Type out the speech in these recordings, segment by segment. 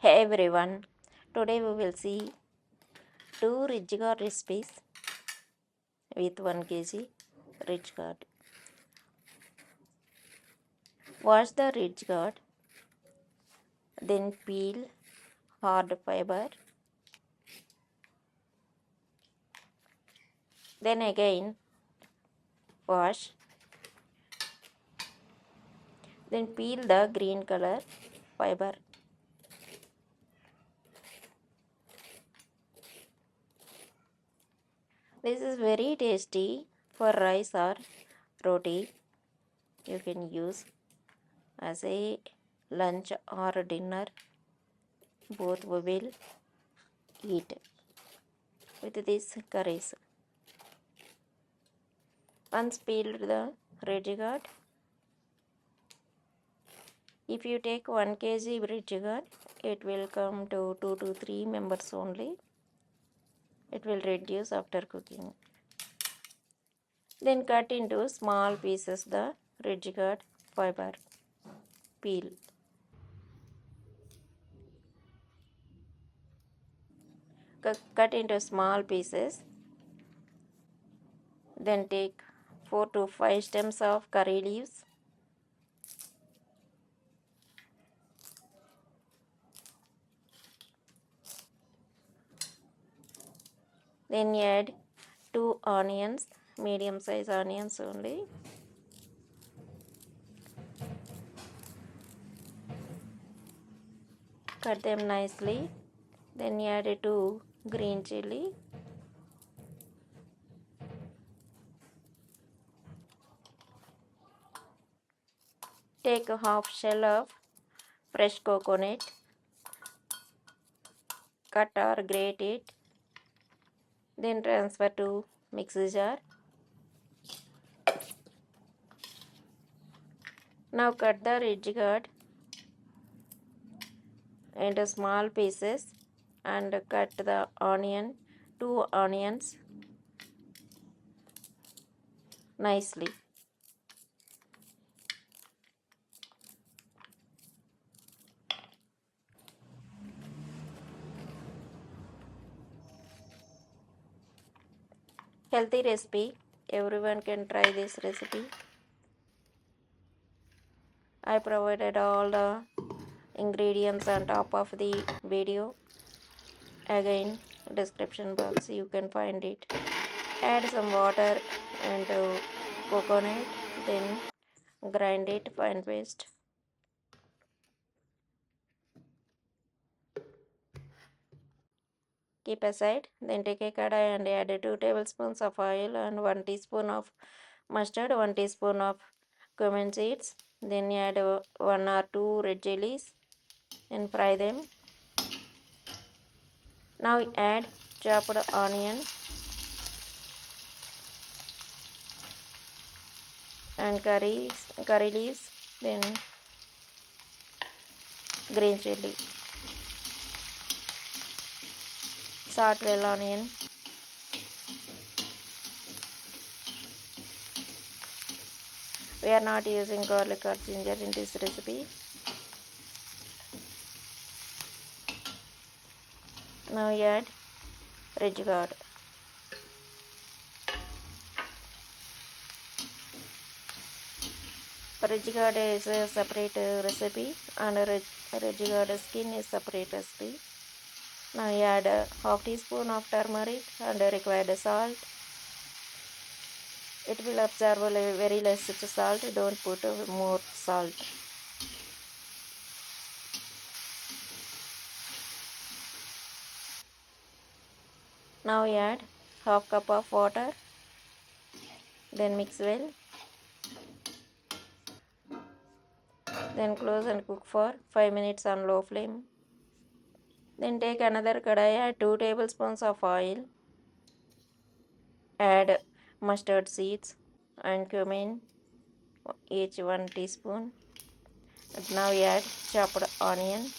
Hey everyone, today we will see two ridge gourd recipes with 1 kg ridge gourd. Wash the ridge gourd, then peel hard fiber, then again wash, then peel the green color fiber. This is very tasty for rice or roti. You can use as a lunch or dinner. Both we will eat with these curries. Once peeled the ridge gourd, if you take 1 kg ridge gourd, it will come to 2 to 3 members only. It will reduce after cooking. Then cut into small pieces the ridge gourd fiber. Peel. Cut into small pieces. Then take 4 to 5 stems of curry leaves. Then add 2 onions, medium size onions only. Cut them nicely. Then add 2 green chili. Take a half shell of fresh coconut. Cut or grate it. Then transfer to mixer jar. Now cut the ridge gourd into small pieces and cut the onion, 2 onions nicely. Healthy recipe. Everyone can try this recipe. I provided all the ingredients on top of the video. Again, description box you can find it. Add some water and coconut, then grind it fine paste. Keep aside. Then take a kadai and add 2 tablespoons of oil and 1 teaspoon of mustard, 1 teaspoon of cumin seeds. Then add 1 or 2 red chilies and fry them. Now add chopped onion and curry leaves, then green chili. Salt well onion. We are not using garlic or ginger in this recipe. Now add ridge gourd. Ridge gourd is a separate recipe and ridge gourd skin is separate recipe. Now add a half teaspoon of turmeric and required salt. It will absorb very less salt. Don't put more salt. Now add half cup of water. Then mix well. Then close and cook for 5 minutes on low flame. Then take another kadai, add 2 tablespoons of oil. Add mustard seeds and cumin, each 1 teaspoon. And now add chopped onion,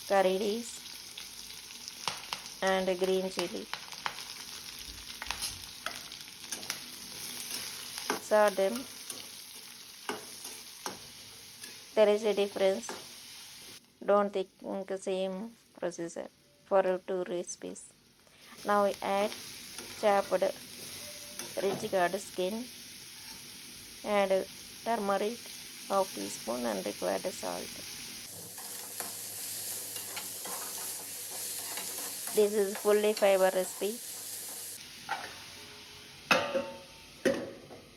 curry leaves and green chili. Saute them. There is a difference. Don't think same procedure for two recipes. Now add chopped rich gourd skin, add turmeric half teaspoon and required salt. This is fully fiber recipe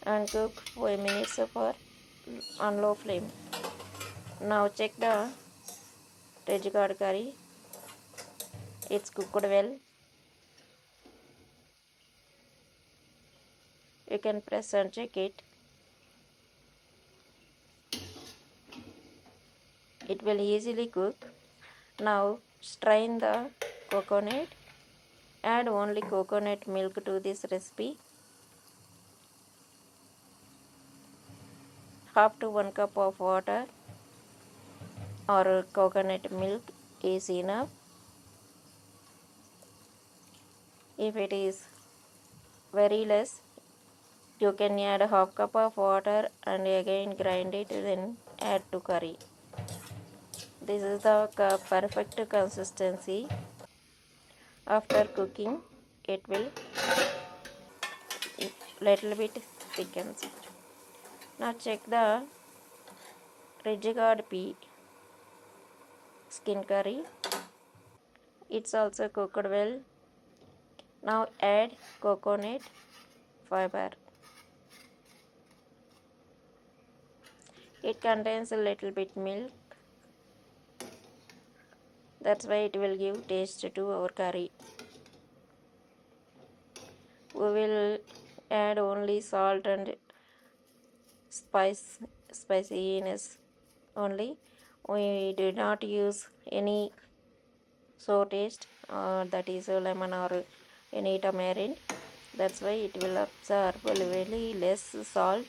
and cook 5 minutes for on low flame. Now check the rich gourd curry. It's cooked well. You can press and check it. It will easily cook. Now strain the coconut. Add only coconut milk to this recipe. Half to 1 cup of water or coconut milk is enough. If it is very less, you can add half cup of water and again grind it, then add to curry. This is the perfect consistency. After cooking, it will little bit thicken. Now check the rigid pea skin curry. It's also cooked well. Now add coconut fiber. It contains a little bit milk. That's why it will give taste to our curry. We will add only salt and spiciness only. We do not use any sour taste, that is lemon or any tamarind. That's why it will absorb very less salt.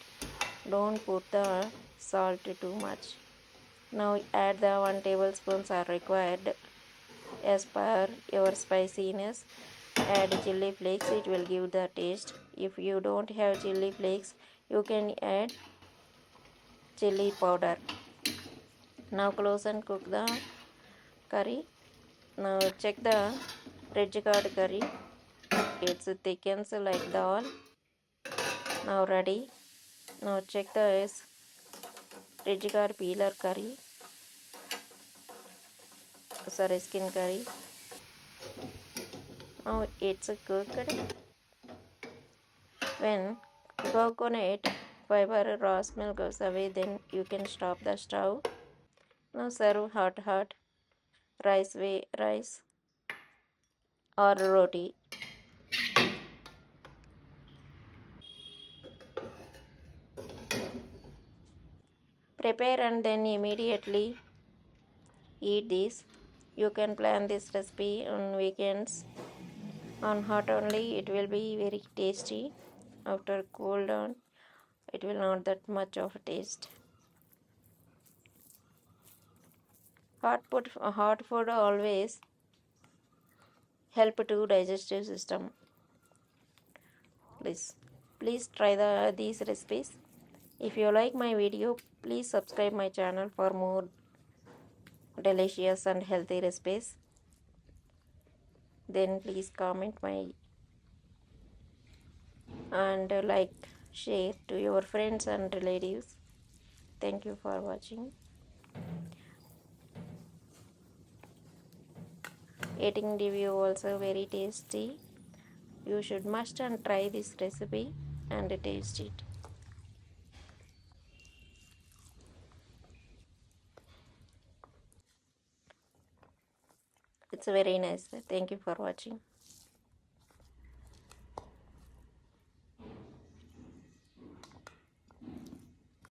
Don't put the salt too much. Now add the 1 tablespoons are required as per your spiciness. Add chili flakes, it will give the taste. If you don't have chili flakes, you can add chili powder. Now close and cook the curry. Now check the red curd curry. It's thickens like dal. Now ready. Now check the red curd peeler curry. Sorry, skin curry. Now it's cooked. When coconut fiber raw smell goes away, then you can stop the stove. Now serve hot rice or roti. Prepare and then immediately eat this. You can plan this recipe on weekends. On hot only, it will be very tasty. After cool down, it will not that much of a taste. Hot food always help to digestive system. Please try these recipes. If you like my video, please subscribe my channel for more delicious and healthy recipes. Then please comment my and like, share to your friends and relatives. Thank you for watching. Eating review also very tasty. You should must and try this recipe and taste it. It's very nice. Thank you for watching.